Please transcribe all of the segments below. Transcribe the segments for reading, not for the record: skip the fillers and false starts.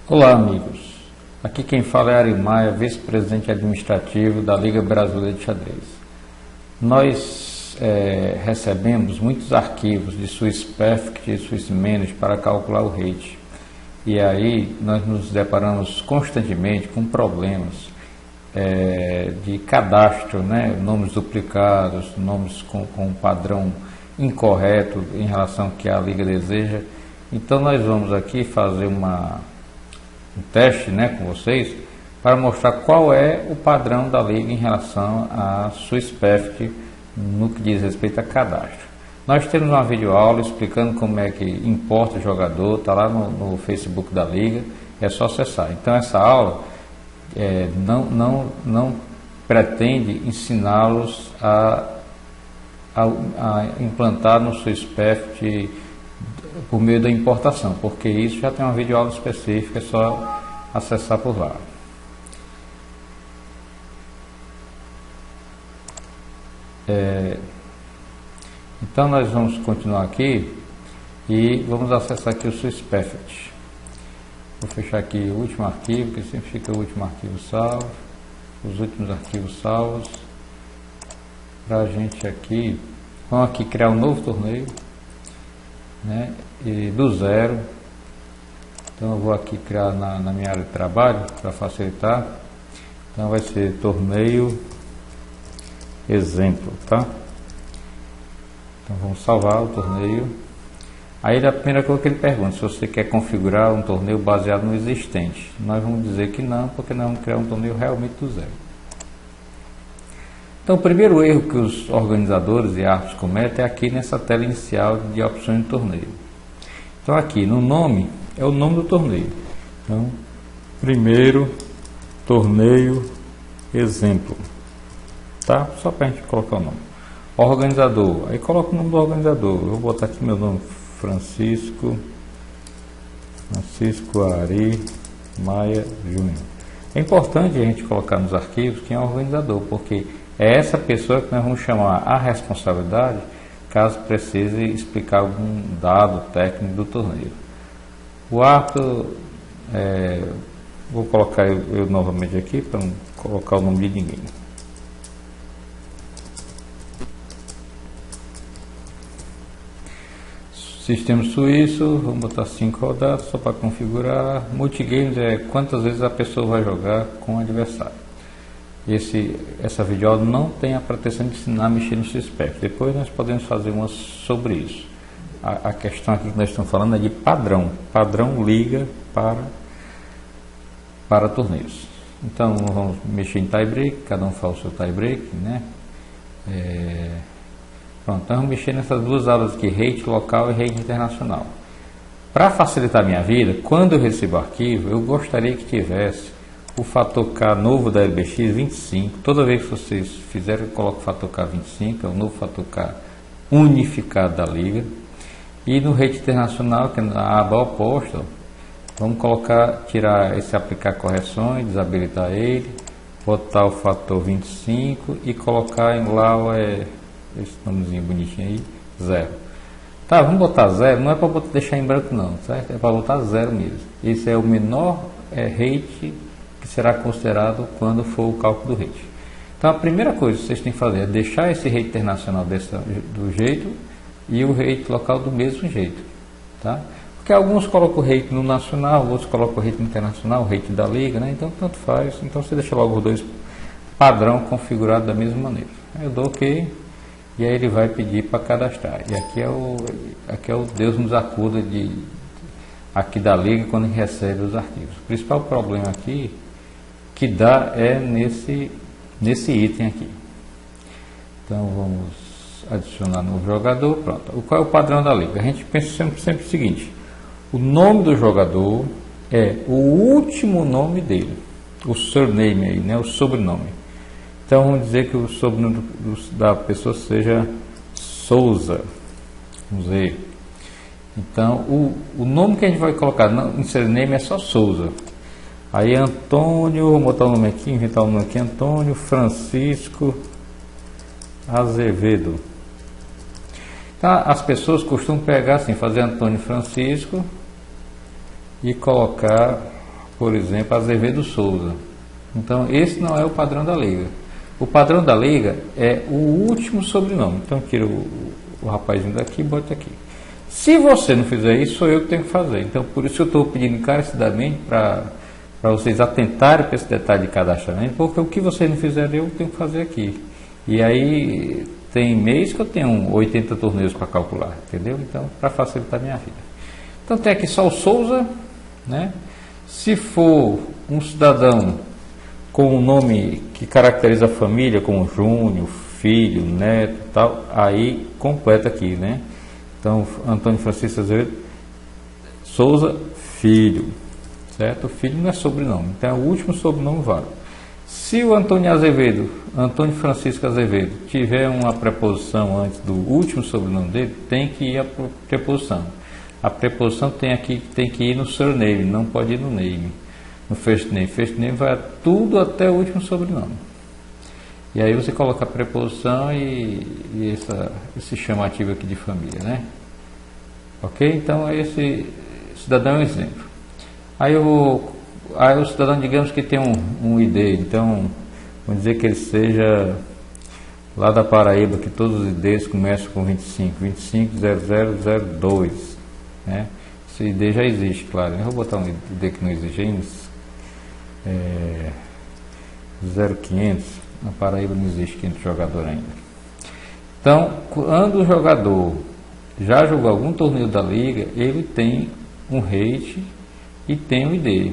Olá, amigos. Aqui quem fala é Ari Maia, vice-presidente administrativo da Liga Brasileira de Xadrez. Nós recebemos muitos arquivos de Swiss Perfect e Swiss Manage para calcular o rate. E aí nós nos deparamos constantemente com problemas de cadastro, né? Nomes duplicados, nomes com padrão incorreto em relação ao que a Liga deseja. Então nós vamos aqui fazer um teste, né, com vocês para mostrar qual é o padrão da Liga em relação a Swiss Perfect no que diz respeito a cadastro. Nós temos uma videoaula explicando como é que importa o jogador, está lá no Facebook da Liga, é só acessar. Então essa aula não pretende ensiná-los a implantar no Swiss Perfect por meio da importação, porque isso já tem uma videoaula específica, é só acessar por lá. Então nós vamos continuar aqui e vamos acessar aqui o Swiss Perfect. Vou fechar aqui o último arquivo, que sempre fica o último arquivo salvo, os últimos arquivos salvos, para a gente aqui, vamos aqui criar um novo torneio, né, e do zero. Então eu vou aqui criar na minha área de trabalho para facilitar. Então vai ser torneio exemplo, tá? Então vamos salvar o torneio. Aí a primeira coisa que ele pergunta, se você quer configurar um torneio baseado no existente. Nós vamos dizer que não, porque nós vamos criar um torneio realmente do zero. Então o primeiro erro que os organizadores e árbitros cometem é aqui nessa tela inicial de opções de torneio. Então aqui no nome é o nome do torneio. Então, primeiro torneio exemplo, tá? Só para a gente colocar o nome. Organizador, aí coloca o nome do organizador. Eu vou botar aqui meu nome, Francisco Ari Maia Júnior. É importante a gente colocar nos arquivos quem é o organizador, porque é essa pessoa que nós vamos chamar a responsabilidade caso precise explicar algum dado técnico do torneio. O árbitro, vou colocar eu novamente aqui para não colocar o nome de ninguém. Sistema suíço, vamos botar 5 rodadas só para configurar. Multigames é quantas vezes a pessoa vai jogar com o adversário. Essa videoaula não tem a pretensão de ensinar a mexer no Swiss Perfect. Depois nós podemos fazer umas sobre isso. A questão aqui que nós estamos falando é de padrão. Padrão liga para torneios. Então vamos mexer em tie break, cada um faz o seu tie break, né? Pronto, então vamos mexer nessas duas aulas aqui, rate local e rate internacional. Para facilitar a minha vida, quando eu recebo o arquivo, eu gostaria que tivesse o fator K novo da LBX 25. Toda vez que vocês fizerem, eu coloco o fator K 25, é o novo fator K unificado da Liga. E no rate internacional, que é na aba oposta, vamos tirar esse aplicar correções, desabilitar ele, botar o fator 25 e colocar em lá esse nomezinho bonitinho aí, 0. Tá, vamos botar 0, não é para deixar em branco não, certo? É para botar 0 mesmo. Esse é o menor rate que será considerado quando for o cálculo do rate. Então a primeira coisa que vocês têm que fazer é deixar esse rate internacional do jeito e o rate local do mesmo jeito, tá? Porque alguns colocam o rate no nacional, outros colocam o rate internacional, o rate da liga, né? Então tanto faz, então você deixa logo os dois padrão configurados da mesma maneira. Eu dou OK e aí ele vai pedir para cadastrar. E aqui é o Deus nos acuda aqui da liga quando recebe os arquivos. O principal problema aqui que dá é nesse item aqui. Então vamos adicionar novo jogador. Pronto. Qual é o padrão da liga? A gente pensa sempre o seguinte: o nome do jogador é o último nome dele, o surname aí, né? O sobrenome. Então vamos dizer que o sobrenome da pessoa seja Souza. Vamos ver. Então o nome que a gente vai colocar no surname é só Souza. Aí Antônio, vou botar o nome aqui, inventar o nome aqui, Antônio Francisco Azevedo. Tá? As pessoas costumam pegar assim, fazer Antônio Francisco e colocar por exemplo, Azevedo Souza. Então, esse não é o padrão da liga. O padrão da liga é o último sobrenome. Então, tira o rapazinho daqui e bota aqui. Se você não fizer isso, sou eu que tenho que fazer. Então, por isso eu estou pedindo encarecidamente para vocês atentarem para esse detalhe de cadastramento, porque o que vocês não fizerem, eu tenho que fazer aqui. E aí, tem mês que eu tenho 80 torneios para calcular, entendeu? Então, para facilitar a minha vida. Então, tem aqui só o Souza, né? Se for um cidadão com um nome que caracteriza a família, como Júnior, filho, neto e tal, aí completa aqui, né? Então, Antônio Francisco Azevedo Souza, filho, certo? Filho não é sobrenome, então é o último sobrenome válido. Se o Antônio Francisco Azevedo, tiver uma preposição antes do último sobrenome dele, tem que ir a preposição. A preposição tem que ir no surname, não pode ir no name, no first name. First name vai tudo até o último sobrenome. E aí você coloca a preposição e esse chamativo aqui de família, né? Ok? Então esse cidadão é um exemplo. Aí o cidadão, digamos que tem um ID, então vamos dizer que ele seja lá da Paraíba, que todos os IDs começam com 250002. Né? Esse ID já existe, claro. Eu vou botar um ID que não existe ainda. 0500. Na Paraíba não existe 500 jogador ainda. Então, quando o jogador já jogou algum torneio da liga, ele tem um rate e tem um ID.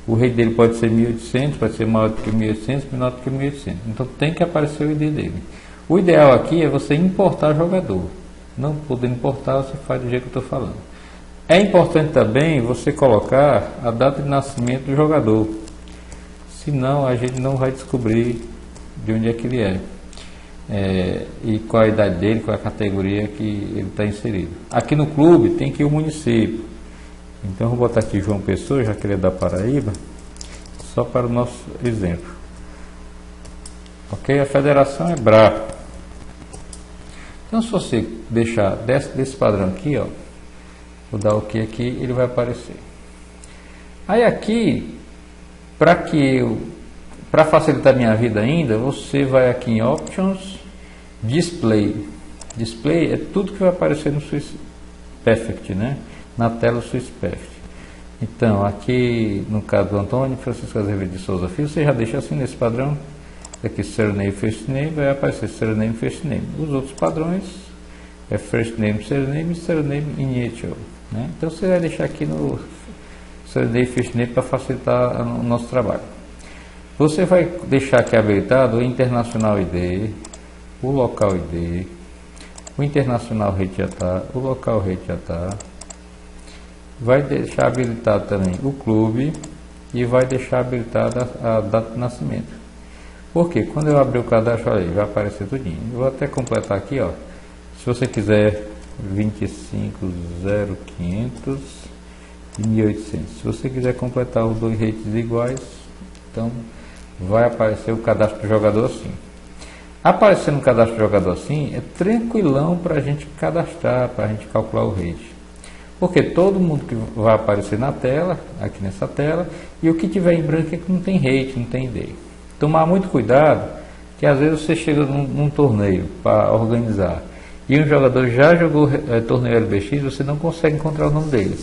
O rate dele pode ser 1800, pode ser maior do que 1800, menor do que 1800. Então tem que aparecer o ID dele. O ideal aqui é você importar jogador. Não poder importar, você faz do jeito que eu estou falando. É importante também você colocar a data de nascimento do jogador. Senão a gente não vai descobrir de onde é que ele é. E qual a idade dele, qual a categoria que ele está inserido. Aqui no clube tem que ir o município. Então eu vou botar aqui João Pessoa, já que ele é da Paraíba, só para o nosso exemplo. Ok? A federação é BRAP. Então se você deixar desse padrão aqui, ó, vou dar OK aqui, ele vai aparecer. Aí aqui, para facilitar minha vida ainda, você vai aqui em Options, Display. Display é tudo que vai aparecer no Swiss Perfect, né? Na tela do Swiss Perfect. Então, aqui no caso do Antônio Francisco Azevedo de Souza Filho, você já deixa assim nesse padrão. Aqui surname, first name, vai aparecer surname, first name. Os outros padrões é first name, surname e surname initial, né? Então você vai deixar aqui no surname, first name para facilitar o nosso trabalho. Você vai deixar aqui habilitado o Internacional ID, o Local ID, o Internacional Rate já está, o Local Rate já está. Vai deixar habilitado também o clube e vai deixar habilitada a data de nascimento. Porque quando eu abrir o cadastro, olha aí, vai aparecer tudinho. Eu vou até completar aqui, ó. Se você quiser 25.0500 e 1800. Se você quiser completar os dois rates iguais, então vai aparecer o cadastro do jogador assim. Aparecendo o cadastro do jogador assim, é tranquilão para a gente cadastrar, para a gente calcular o rate. Porque todo mundo que vai aparecer na tela, aqui nessa tela, e o que tiver em branco é que não tem rate, não tem ID. Tomar muito cuidado, que às vezes você chega num torneio para organizar, e um jogador já jogou torneio LBX, você não consegue encontrar o nome dele.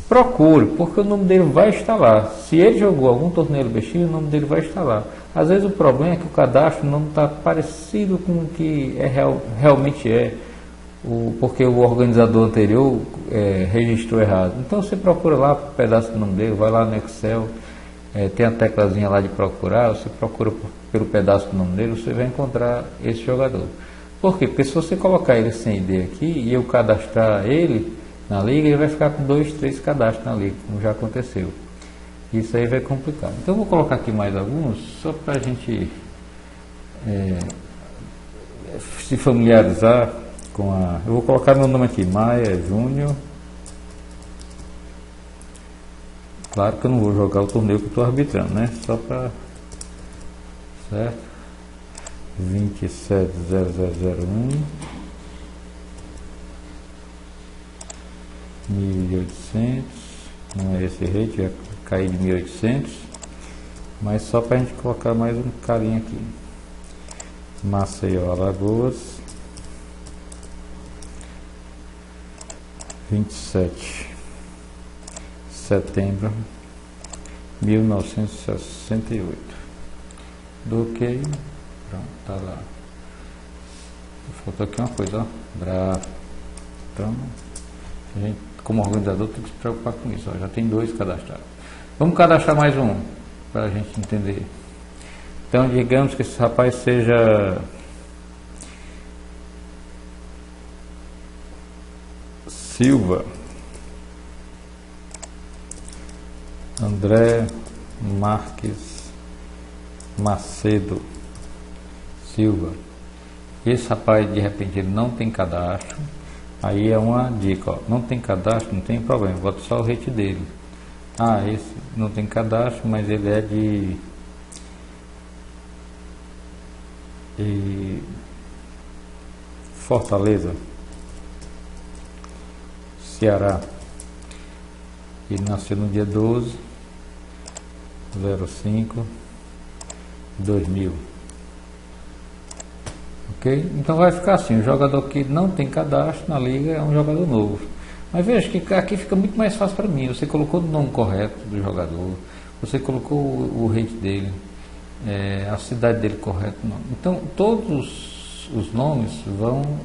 Procure, porque o nome dele vai estar lá. Se ele jogou algum torneio LBX, o nome dele vai estar lá. Às vezes o problema é que o cadastro não está parecido com o que realmente é, porque o organizador anterior registrou errado. Então você procura lá o pedaço do nome dele, vai lá no Excel, tem a teclazinha lá de procurar, você procura pelo pedaço do nome dele, você vai encontrar esse jogador. Por quê? Porque se você colocar ele sem ID aqui e eu cadastrar ele na liga, ele vai ficar com 2, 3 cadastros na liga, como já aconteceu. Isso aí vai complicar. Então eu vou colocar aqui mais alguns, só para a gente se familiarizar com a... Eu vou colocar meu nome aqui, Maia Júnior. Claro que eu não vou jogar o torneio que eu estou arbitrando, né? Só para... Certo? 27.0001 1.800. Não é esse rate, cair de 1800, mas só para a gente colocar mais um carinha aqui. Maceió, Alagoas, 27 de setembro de 1968. Do ok, pronto, tá lá. Faltou aqui uma coisa, ó, bravo. Então, a gente, como organizador, tem que se preocupar com isso, ó, já tem 2 cadastrados. Vamos cadastrar mais um, para a gente entender. Então, digamos que esse rapaz seja Silva André Marques Macedo Silva. Esse rapaz, de repente, ele não tem cadastro. Aí é uma dica, ó, não tem cadastro, não tem problema, bota só o rate dele. Ah, esse não tem cadastro, mas ele é de Fortaleza, Ceará. Ele nasceu no dia 12/05/2000. Ok? Então vai ficar assim, o jogador que não tem cadastro na liga é um jogador novo. Mas veja que aqui fica muito mais fácil para mim. Você colocou o nome correto do jogador, você colocou o rate dele, a cidade dele correto. Então todos os nomes vão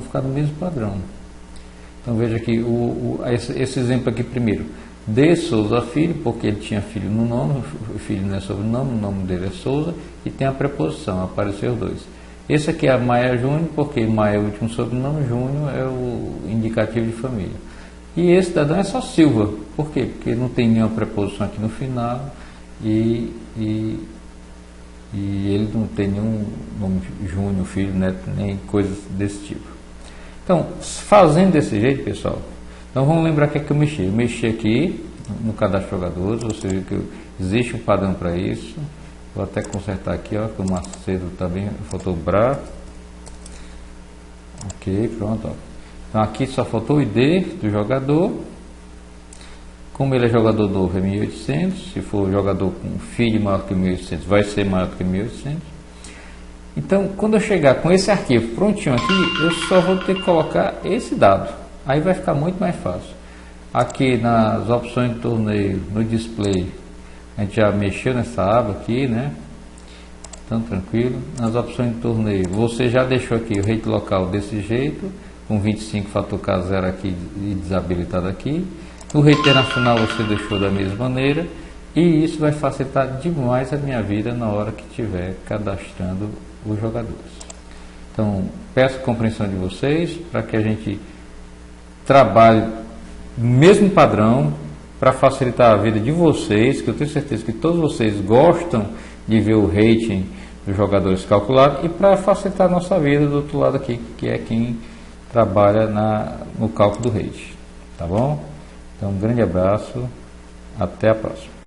ficar no mesmo padrão. Então veja aqui, esse exemplo aqui primeiro. De Souza Filho, porque ele tinha filho no nome, o filho não é sobrenome, o nome dele é Souza, e tem a preposição, apareceu os 2. Esse aqui é a Maia Júnior, porque Maia é o último sobrenome, Júnior é o indicativo de família. E esse cidadão é só Silva, por quê? Porque não tem nenhuma preposição aqui no final e ele não tem nenhum nome Júnior, filho, neto, nem coisas desse tipo. Então, fazendo desse jeito, pessoal, então vamos lembrar que é que eu mexi. Eu mexi aqui no cadastro de jogadores, você viu que existe um padrão para isso. Vou até consertar aqui, ó, que o Macedo também faltou Bra. Ok, pronto, ó. Então aqui só faltou o ID do jogador. Como ele é jogador novo, é 1800. Se for jogador com filho maior que 1800, vai ser maior que 1800. Então, quando eu chegar com esse arquivo prontinho aqui, eu só vou ter que colocar esse dado. Aí vai ficar muito mais fácil. Aqui nas opções de torneio, no display, a gente já mexeu nessa aba aqui, né? Então, tranquilo. Nas opções de torneio, você já deixou aqui o rate local desse jeito, com 25 fator K0 aqui e desabilitado aqui. O rate internacional você deixou da mesma maneira. E isso vai facilitar demais a minha vida na hora que estiver cadastrando os jogadores. Então, peço compreensão de vocês para que a gente trabalhe no mesmo padrão para facilitar a vida de vocês, que eu tenho certeza que todos vocês gostam de ver o rating dos jogadores calculado, e para facilitar a nossa vida do outro lado aqui, que é quem trabalha no cálculo do rate. Tá bom? Então, um grande abraço, até a próxima.